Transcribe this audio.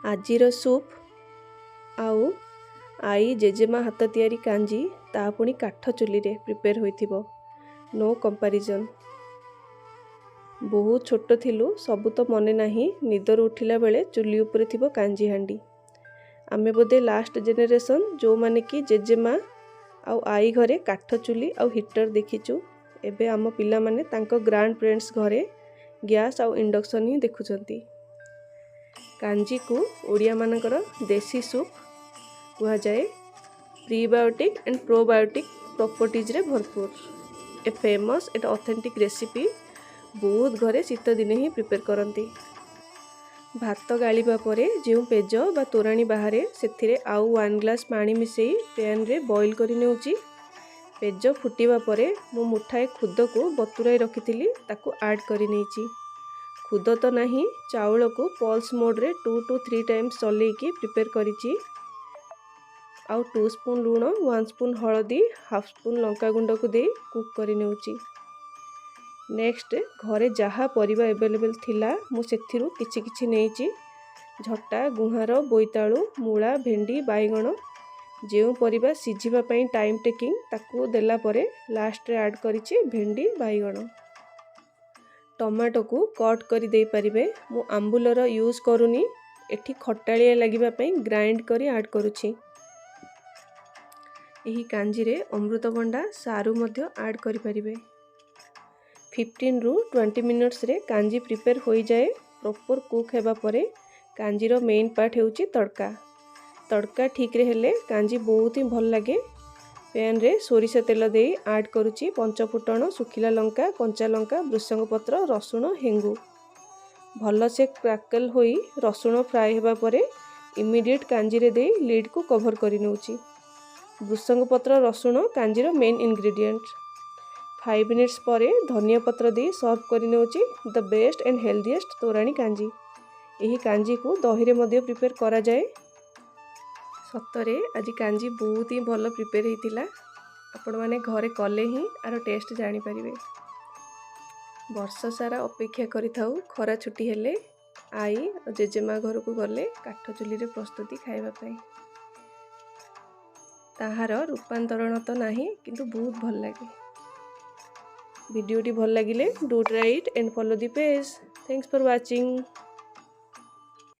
आजिर soup आउ आई जेजेमा हाथ तियारी कांजी ता पुणी काठ चुली रे प्रिपेयर होइथिबो नो कंपैरिजन। बहुत छोट थिलु सबु तो मने नाही निदर उठिला बेले चुली उपरे थिबो कांजी हांडी। आमे बोधे लास्ट जेनेरेशन जो माने कि जेजेमा आउ आई घरे काठ चुली आउ हीटर देखिचु। एबे आम पिला माने तांको ग्रांड पेरेंट्स घरे गैस आउ इंडक्शन ही देखुचंती। कांजी को ओडिया मानकर देसी सूप कहा जाए। प्रीबायोटिक एंड प्रोबायोटिक प्रॉपर्टीज रे भरपूर a famous eight authentic recipe बहुत घरे शीत दिने ही प्रिपेयर करती। भात गालिबा परे जो पेज बा तोराणी बाहरे सेथिरे आउ 1 ग्लास पानी मिसई पैन रे बॉईल करि नेउची। पेज फुटिबा परे मु मुठाए खुद को बतुराई रखिथिली ताकू ऐड करि नेची। खुद तो नहीं चाउल को पल्स मोड रे 2 to 3 टाइम्स चलेकी प्रिपेयर करिची। आउ 2 स्पून लूण 1 स्पून हलदी हाफ स्पून लंका गुंड को दे कुक करि नेउची। नेक्स्ट घरे जहाँ परिबा अवेलेबल थिला मु सेथिरु किछि किछि नेची। झटा गुहार बोईतालु मूला भेंडी बाइगण जो परिबा सिझिबा पई टाइम टेकिंग ताकू देला परे लास्ट रे ऐड करिछि भेंडी बाइगण। टमाटो को कट करि दे परिबे। मु आंबुलर यूज करूनी एठी खट्टालिया लागिबा पई ग्राइंड करि ऐड करूछि। एही कांजी रे अमृतभंडा सारू मध्य ऐड करि परिबे। 15 रु 20 मिनिट्स रे कांजी प्रिपेयर हो जाए। प्रॉपर कुक हेबा परे कांजी रो मेन पार्ट हेउची तड़का। तड़का ठीक रे हेले कांजी बहुत ही भल लागे। पैन रे सोरिष तेल दे ऐड करूची पंचफुटण सुखिला लंका कंचा लंका भृषंग पत्र रसुण हेंगु। भल से क्रैकल होई रसुण फ्राई हेबा परे इमीडिएट कांजी रे दे लीड को कवर करि नउची। भृषंग पत्र रसुण कांजीर मेन इंग्रेडिएंट। 5 मिनिट्स परे धनिया पत्र दे सर्व करि नेउची द बेस्ट एंड हेल्दीएस्ट तोराणी कांजी। एही कांजी को दही रे मध्य प्रिपेयर करा जाए। सतरे आज कांजी बहुत ही भल प्रिपेयर होइतिला। आपण माने घरे कले ही आरो टेस्ट जानि परिबे। वर्ष सारा अपेक्षा करि थाउ खरा छुट्टी हेले आई जेजेमा घर को गले काठ चुली रे प्रस्तुति खाइबा पई। ताहार रूपांतरण तो नहीं किंतु बहुत भल लगे। वीडियोटी भल लगिले do try it and follow the page. Thanks for watching.